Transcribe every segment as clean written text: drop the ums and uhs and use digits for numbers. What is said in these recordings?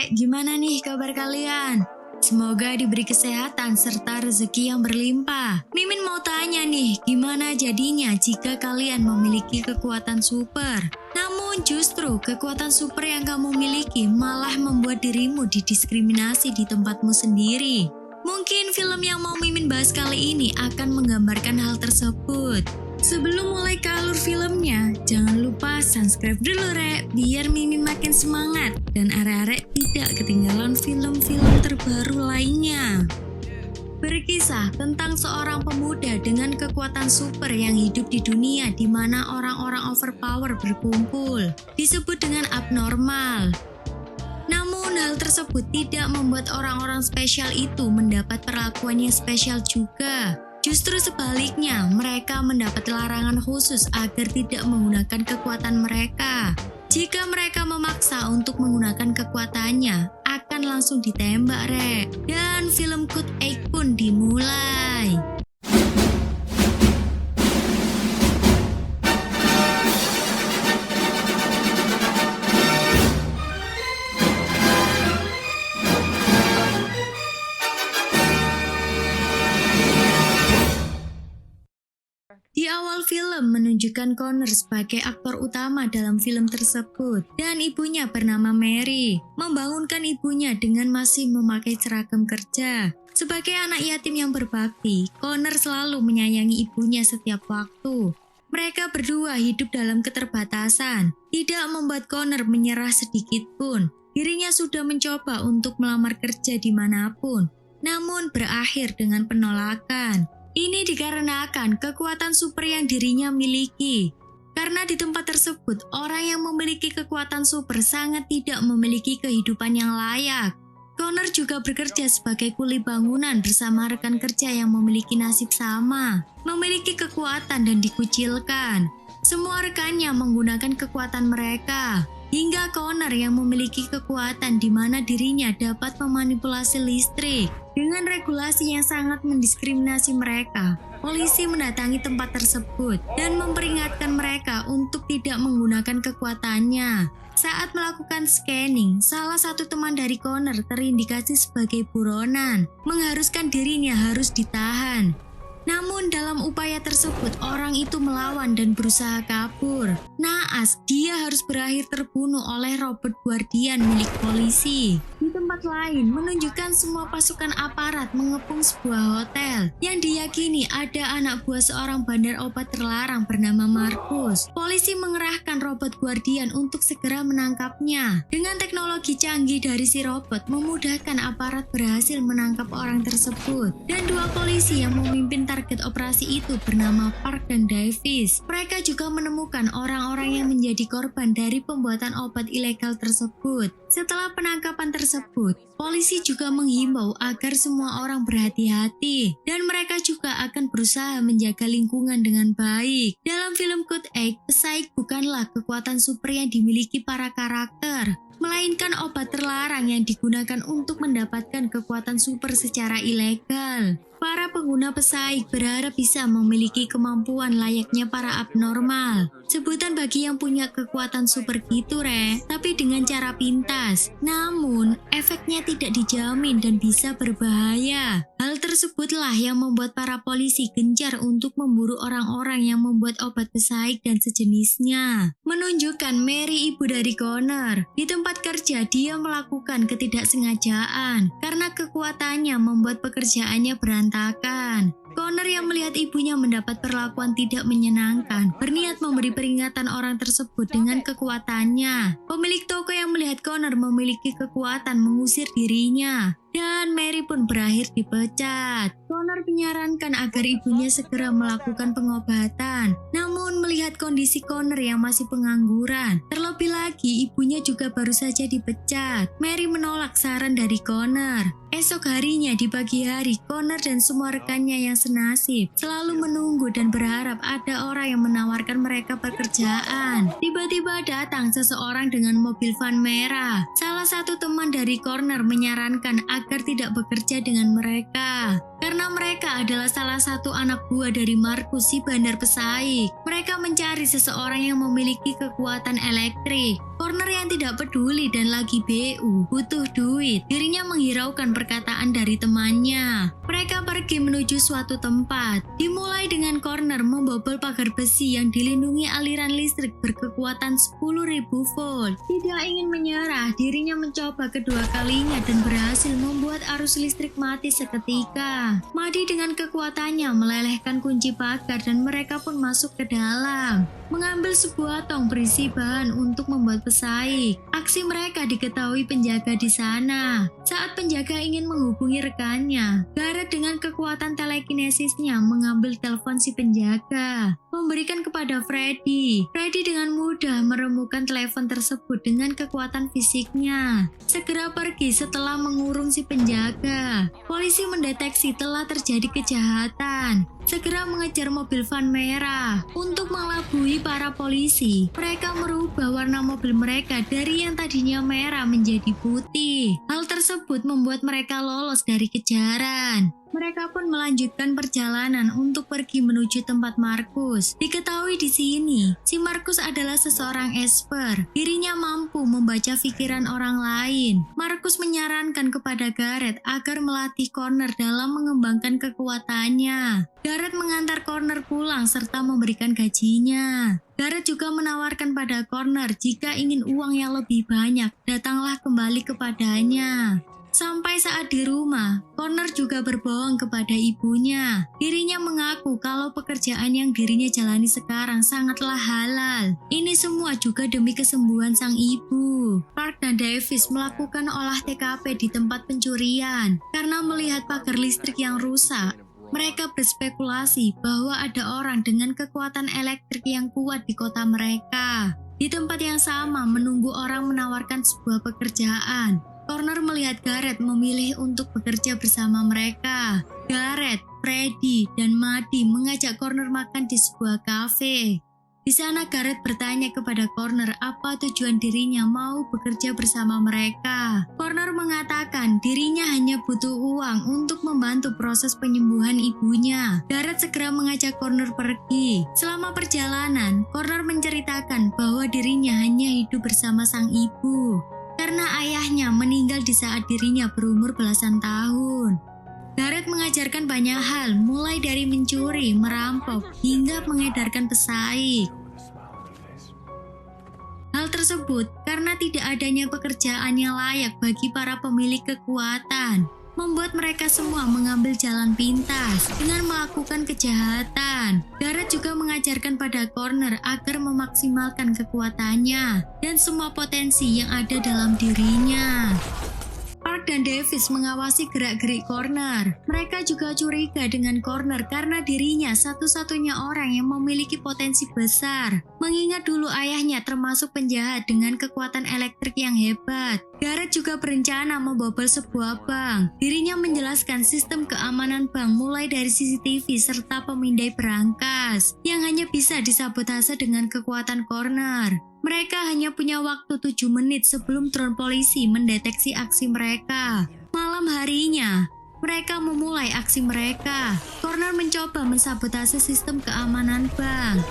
arek-arek, gimana nih kabar kalian? Semoga diberi kesehatan serta rezeki yang berlimpah. Mimin mau tanya nih, gimana jadinya jika kalian memiliki kekuatan super? Namun justru kekuatan super yang kamu miliki malah membuat dirimu didiskriminasi di tempatmu sendiri. Mungkin film yang mau Mimin bahas kali ini akan menggambarkan hal tersebut. Sebelum mulai ke alur filmnya, jangan lupa subscribe dulu rek, biar Mimin makin semangat dan arek-arek tidak ketinggalan film-film terbaru lainnya. Berkisah tentang seorang pemuda dengan kekuatan super yang hidup di dunia di mana orang-orang overpower berkumpul, disebut dengan abnormal. Namun hal tersebut tidak membuat orang-orang spesial itu mendapat perlakuan yang spesial juga. Justru sebaliknya, mereka mendapat larangan khusus agar tidak menggunakan kekuatan mereka. Jika mereka memaksa untuk menggunakan kekuatannya, akan langsung ditembak rek. Dan film Code 8 pun dimulai. Di awal film menunjukkan Connor sebagai aktor utama dalam film tersebut dan ibunya bernama Mary membangunkan ibunya dengan masih memakai seragam kerja. Sebagai anak yatim yang berbakti, Connor selalu menyayangi ibunya setiap waktu. Mereka berdua hidup dalam keterbatasan, tidak membuat Connor menyerah sedikit pun. Dirinya sudah mencoba untuk melamar kerja dimanapun, namun berakhir dengan penolakan. Ini dikarenakan kekuatan super yang dirinya miliki. Karena di tempat tersebut, orang yang memiliki kekuatan super sangat tidak memiliki kehidupan yang layak. Connor juga bekerja sebagai kuli bangunan bersama rekan kerja yang memiliki nasib sama, memiliki kekuatan dan dikucilkan. Semua rekannya menggunakan kekuatan mereka. Hingga Connor yang memiliki kekuatan di mana dirinya dapat memanipulasi listrik. Dengan regulasi yang sangat mendiskriminasi mereka, polisi mendatangi tempat tersebut dan memperingatkan mereka untuk tidak menggunakan kekuatannya. Saat melakukan scanning, salah satu teman dari Connor terindikasi sebagai buronan, mengharuskan dirinya harus ditahan. Namun dalam upaya tersebut orang itu melawan dan berusaha kabur. Naas, dia harus berakhir terbunuh oleh robot guardian milik polisi. Di tempat lain menunjukkan semua pasukan aparat mengepung sebuah hotel yang diyakini ada anak buah seorang bandar obat terlarang bernama Marcus. Polisi mengerahkan robot guardian untuk segera menangkapnya. Dengan teknologi canggih dari si robot memudahkan aparat berhasil menangkap orang tersebut. Dan dua polisi yang memimpin target operasi itu bernama Park dan Davis. Mereka juga menemukan orang-orang yang menjadi korban dari pembuatan obat ilegal tersebut. Setelah penangkapan tersebut, polisi juga menghimbau agar semua orang berhati-hati dan mereka juga akan berusaha menjaga lingkungan dengan baik. Dalam film Code 8, pesaing bukanlah kekuatan super yang dimiliki para karakter, melainkan obat terlarang yang digunakan untuk mendapatkan kekuatan super secara ilegal. Para pengguna pesaing berharap bisa memiliki kemampuan layaknya para abnormal. Sebutan bagi yang punya kekuatan super gitu tapi dengan cara pintas. Namun, efeknya tidak dijamin dan bisa berbahaya. Hal tersebutlah yang membuat para polisi gencar untuk memburu orang-orang yang membuat obat pesaing dan sejenisnya. Menunjukkan Mary, ibu dari Connor. Di tempat kerja, dia melakukan ketidaksengajaan karena kekuatannya membuat pekerjaannya berantakan. Connor yang melihat ibunya mendapat perlakuan tidak menyenangkan, berniat memberi peringatan orang tersebut dengan kekuatannya. Pemilik toko yang melihat Connor memiliki kekuatan mengusir dirinya. Dan Mary pun berakhir dipecat. Connor menyarankan agar ibunya segera melakukan pengobatan. Namun melihat kondisi Connor yang masih pengangguran, terlebih lagi ibunya juga baru saja dipecat, Mary menolak saran dari Connor. Esok harinya di pagi hari, Connor dan semua rekannya yang senasib selalu menunggu dan berharap ada orang yang menawarkan mereka pekerjaan. Tiba-tiba datang seseorang dengan mobil van merah. Salah satu teman dari Connor menyarankan agar tidak bekerja dengan mereka Karena mereka adalah salah satu anak buah dari Markus si bandar pesaing. Mereka mencari seseorang yang memiliki kekuatan elektrik. Connor yang tidak peduli dan lagi BU, butuh duit. Dirinya menghiraukan perkataan dari temannya. Mereka pergi menuju suatu tempat. Dimulai dengan Connor membobol pagar besi yang dilindungi aliran listrik berkekuatan 10.000 volt. Tidak ingin menyerah, dirinya mencoba kedua kalinya dan berhasil membuat arus listrik mati seketika. Madi dengan kekuatannya melelehkan kunci pagar dan mereka pun masuk ke dalam. Mengambil sebuah tong berisi bahan untuk membuat pesaing. Aksi mereka diketahui penjaga di sana. Saat penjaga ingin menghubungi rekannya, Gareth dengan kekuatan telekinesisnya mengambil telepon si penjaga, memberikan kepada Freddy. Freddy dengan mudah meremukan telepon tersebut dengan kekuatan fisiknya. Segera pergi setelah mengurung si penjaga. Polisi mendeteksi telah terjadi kejahatan. Segera mengejar mobil van merah. Untuk mengelabui para polisi, mereka merubah warna mobil mereka dari yang tadinya merah menjadi putih. Hal tersebut membuat mereka lolos dari kejaran. Mereka pun melanjutkan perjalanan untuk pergi menuju tempat Markus. Diketahui di sini, si Markus adalah seseorang esper. Dirinya mampu membaca pikiran orang lain. Markus menyarankan kepada Gareth agar melatih Connor dalam mengembangkan kekuatannya. Gareth mengantar Connor pulang serta memberikan gajinya. Gareth juga menawarkan pada Connor jika ingin uang yang lebih banyak, datanglah kembali kepadanya. Sampai saat di rumah, Connor juga berbohong kepada ibunya. Dirinya mengaku kalau pekerjaan yang dirinya jalani sekarang sangatlah halal. Ini semua juga demi kesembuhan sang ibu. Park dan Davis melakukan olah TKP di tempat pencurian. Karena melihat pagar listrik yang rusak, mereka berspekulasi bahwa ada orang dengan kekuatan elektrik yang kuat di kota mereka. Di tempat yang sama menunggu orang menawarkan sebuah pekerjaan. Connor melihat Gareth memilih untuk bekerja bersama mereka. Gareth, Freddy, dan Madi mengajak Connor makan di sebuah kafe. Di sana Gareth bertanya kepada Connor apa tujuan dirinya mau bekerja bersama mereka. Connor mengatakan dirinya hanya butuh uang untuk membantu proses penyembuhan ibunya. Gareth segera mengajak Connor pergi. Selama perjalanan, Connor menceritakan bahwa dirinya hanya hidup bersama sang ibu karena ayahnya meninggal di saat dirinya berumur belasan tahun. Gareth mengajarkan banyak hal, mulai dari mencuri, merampok, hingga mengedarkan pesaing. Hal tersebut karena tidak adanya pekerjaan yang layak bagi para pemilik kekuatan, membuat mereka semua mengambil jalan pintas dengan melakukan kejahatan. Gareth juga mengajarkan pada Connor agar memaksimalkan kekuatannya dan semua potensi yang ada dalam dirinya. Park dan Davis mengawasi gerak-gerik Connor. Mereka juga curiga dengan Connor karena dirinya satu-satunya orang yang memiliki potensi besar. Mengingat dulu ayahnya termasuk penjahat dengan kekuatan elektrik yang hebat. Gareth juga berencana membobol sebuah bank. Dirinya menjelaskan sistem keamanan bank mulai dari CCTV serta pemindai berangkas yang hanya bisa disabotase dengan kekuatan Connor. Mereka hanya punya waktu 7 menit sebelum drone polisi mendeteksi aksi mereka. Malam harinya, mereka memulai aksi mereka. Connor mencoba mensabotase sistem keamanan bank.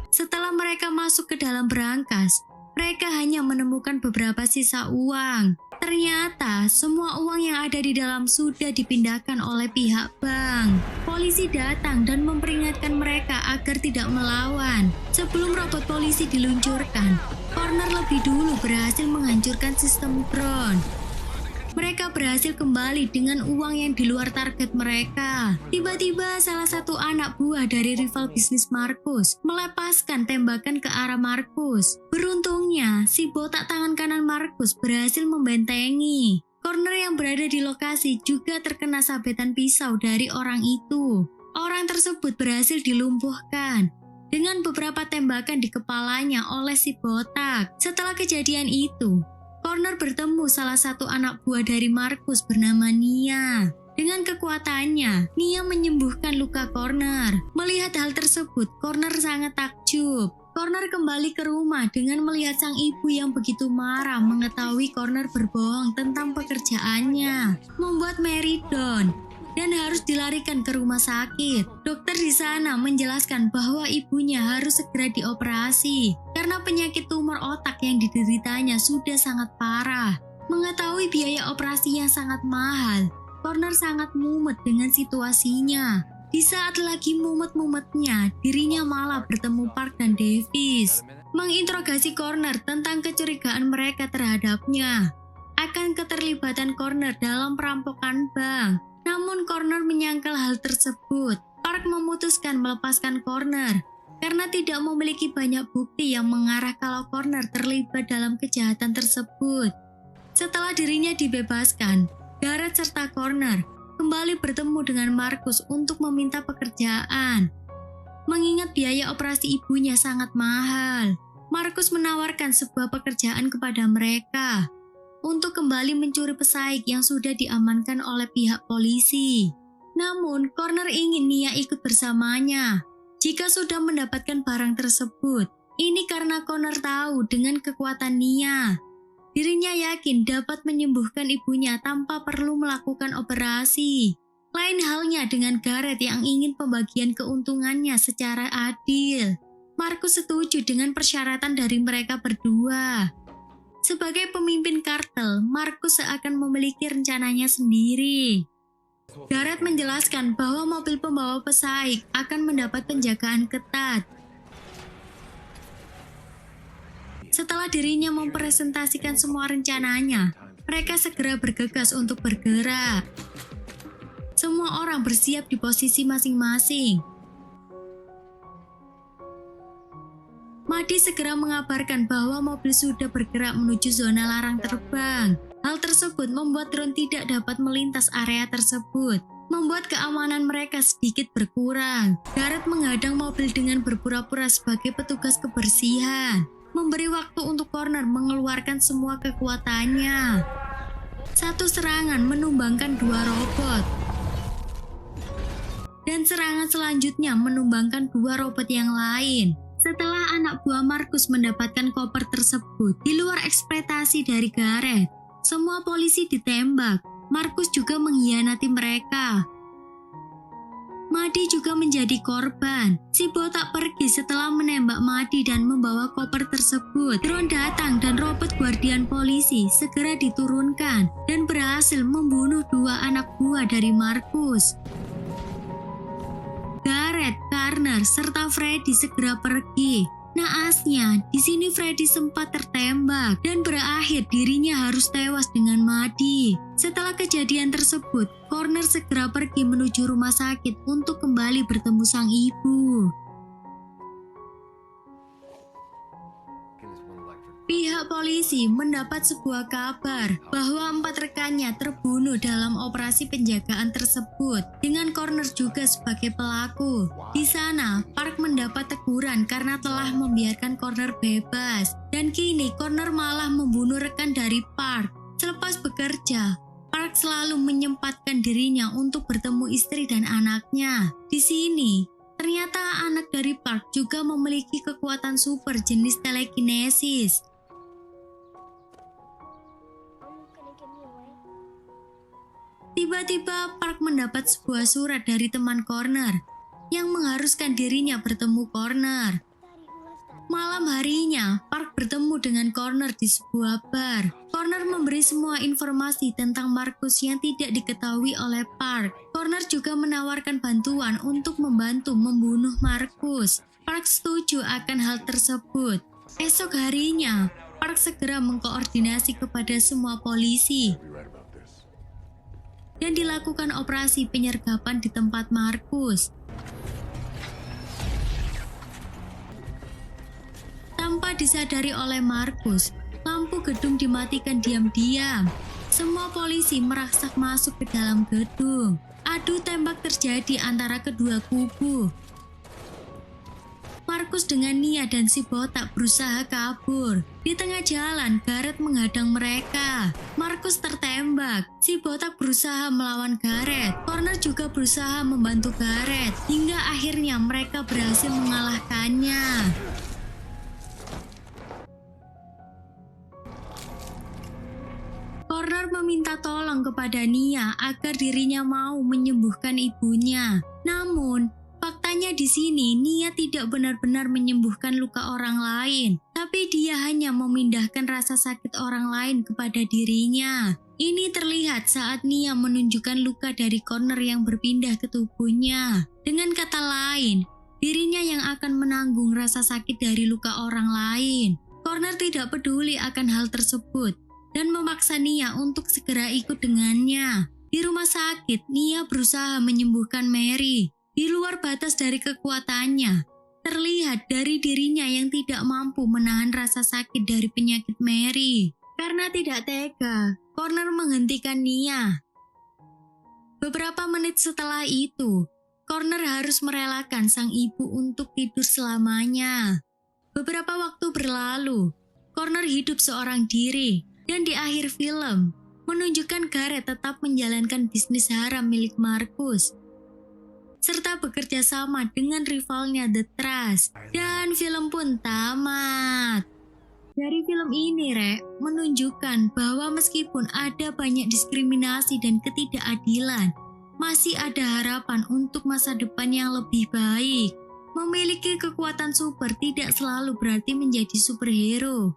Setelah mereka masuk ke dalam berangkas, mereka hanya menemukan beberapa sisa uang. Ternyata semua uang yang ada di dalam sudah dipindahkan oleh pihak bank. Polisi datang dan memperingatkan mereka agar tidak melawan. Sebelum robot polisi diluncurkan, Connor lebih dulu berhasil menghancurkan sistem drone. Mereka berhasil kembali dengan uang yang di luar target mereka. Tiba-tiba salah satu anak buah dari rival bisnis Markus melepaskan tembakan ke arah Markus. Beruntungnya, si botak tangan kanan Markus berhasil membentengi. Connor yang berada di lokasi juga terkena sabetan pisau dari orang itu. Orang tersebut berhasil dilumpuhkan dengan beberapa tembakan di kepalanya oleh si botak. Setelah kejadian itu, Connor bertemu salah satu anak buah dari Markus bernama Nia. Dengan kekuatannya, Nia menyembuhkan luka Connor. Melihat hal tersebut, Connor sangat takjub. Connor kembali ke rumah dengan melihat sang ibu yang begitu marah mengetahui Connor berbohong tentang pekerjaannya, membuat Mary down dan harus dilarikan ke rumah sakit. Dokter di sana menjelaskan bahwa ibunya harus segera dioperasi karena penyakit tumor otak yang dideritanya sudah sangat parah. Mengetahui biaya operasi yang sangat mahal, Connor sangat mumet dengan situasinya. Di saat lagi mumet-mumetnya, dirinya malah bertemu Park dan Davis, menginterogasi Connor tentang kecurigaan mereka terhadapnya akan keterlibatan Connor dalam perampokan bank. Namun Connor menyangkal hal tersebut. Park memutuskan melepaskan Connor karena tidak memiliki banyak bukti yang mengarah kalau Connor terlibat dalam kejahatan tersebut. Setelah dirinya dibebaskan, Garrett serta Connor kembali bertemu dengan Marcus untuk meminta pekerjaan. Mengingat biaya operasi ibunya sangat mahal, Marcus menawarkan sebuah pekerjaan kepada mereka untuk kembali mencuri pesaing yang sudah diamankan oleh pihak polisi. Namun, Connor ingin Nia ikut bersamanya jika sudah mendapatkan barang tersebut. Ini karena Connor tahu dengan kekuatan Nia, dirinya yakin dapat menyembuhkan ibunya tanpa perlu melakukan operasi. Lain halnya dengan Garrett yang ingin pembagian keuntungannya secara adil. Marcus setuju dengan persyaratan dari mereka berdua. Sebagai pemimpin kartel, Marcus seakan memiliki rencananya sendiri. Garrett menjelaskan bahwa mobil pembawa pesaing akan mendapat penjagaan ketat. Setelah dirinya mempresentasikan semua rencananya, mereka segera bergegas untuk bergerak. Semua orang bersiap di posisi masing-masing. Madi segera mengabarkan bahwa mobil sudah bergerak menuju zona larang terbang. Hal tersebut membuat drone tidak dapat melintas area tersebut, membuat keamanan mereka sedikit berkurang. Garrett menghadang mobil dengan berpura-pura sebagai petugas kebersihan, memberi waktu untuk Connor mengeluarkan semua kekuatannya. Satu serangan menumbangkan 2 robot, dan serangan selanjutnya menumbangkan 2 robot yang lain. Setelah anak buah Marcus mendapatkan koper tersebut, di luar ekspektasi dari Garrett, semua polisi ditembak. Marcus juga mengkhianati mereka. Madi juga menjadi korban. Si botak pergi setelah menembak Madi dan membawa koper tersebut. Drone datang dan robot guardian polisi segera diturunkan dan berhasil membunuh 2 anak buah dari Marcus. Garrett, Garner, serta Freddy segera pergi. Naasnya, di sini Freddy sempat tertembak dan berakhir dirinya harus tewas dengan Madi. Setelah kejadian tersebut, Connor segera pergi menuju rumah sakit untuk kembali bertemu sang ibu. Pihak polisi mendapat sebuah kabar bahwa 4 rekannya terbunuh dalam operasi penjagaan tersebut, dengan Connor juga sebagai pelaku. Di sana, Park mendapat teguran karena telah membiarkan Connor bebas, dan kini Connor malah membunuh rekan dari Park. Selepas bekerja, Park selalu menyempatkan dirinya untuk bertemu istri dan anaknya. Di sini, ternyata anak dari Park juga memiliki kekuatan super jenis telekinesis. Tiba-tiba Park mendapat sebuah surat dari teman Connor yang mengharuskan dirinya bertemu Connor. Malam harinya, Park bertemu dengan Connor di sebuah bar. Connor memberi semua informasi tentang Marcus yang tidak diketahui oleh Park. Connor juga menawarkan bantuan untuk membantu membunuh Marcus. Park setuju akan hal tersebut. Esok harinya, Park segera mengkoordinasi kepada semua polisi dan dilakukan operasi penyergapan di tempat Marcus. Tanpa disadari oleh Marcus, lampu gedung dimatikan diam-diam. Semua polisi merangsak masuk ke dalam gedung. Adu tembak terjadi antara kedua kubu. Marcus dengan Nia dan si botak berusaha kabur. Di tengah jalan, Garrett menghadang mereka. Marcus tertembak. Si botak berusaha melawan Garrett. Connor juga berusaha membantu Garrett. Hingga akhirnya mereka berhasil mengalahkannya. Connor meminta tolong kepada Nia agar dirinya mau menyembuhkan ibunya. Namun, faktanya di sini Nia tidak benar-benar menyembuhkan luka orang lain, tapi dia hanya memindahkan rasa sakit orang lain kepada dirinya. Ini terlihat saat Nia menunjukkan luka dari Connor yang berpindah ke tubuhnya. Dengan kata lain, dirinya yang akan menanggung rasa sakit dari luka orang lain. Connor tidak peduli akan hal tersebut dan memaksa Nia untuk segera ikut dengannya. Di rumah sakit, Nia berusaha menyembuhkan Mary. Di luar batas dari kekuatannya, terlihat dari dirinya yang tidak mampu menahan rasa sakit dari penyakit Mary. Karena tidak tega, Connor menghentikan Nia. Beberapa menit setelah itu, Connor harus merelakan sang ibu untuk tidur selamanya. Beberapa waktu berlalu, Connor hidup seorang diri, dan di akhir film, menunjukkan Gareth tetap menjalankan bisnis haram milik Marcus, serta bekerja sama dengan rivalnya The Trust. Dan film pun tamat. Dari film ini, menunjukkan bahwa meskipun ada banyak diskriminasi dan ketidakadilan, masih ada harapan untuk masa depan yang lebih baik. Memiliki kekuatan super tidak selalu berarti menjadi superhero.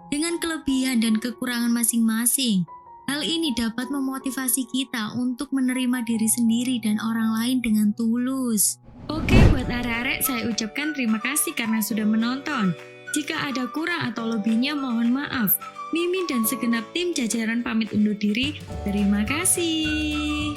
Dengan kelebihan dan kekurangan masing-masing, hal ini dapat memotivasi kita untuk menerima diri sendiri dan orang lain dengan tulus. Oke, buat arek-arek saya ucapkan terima kasih karena sudah menonton. Jika ada kurang atau lebihnya mohon maaf. Mimin dan segenap tim jajaran pamit undur diri. Terima kasih.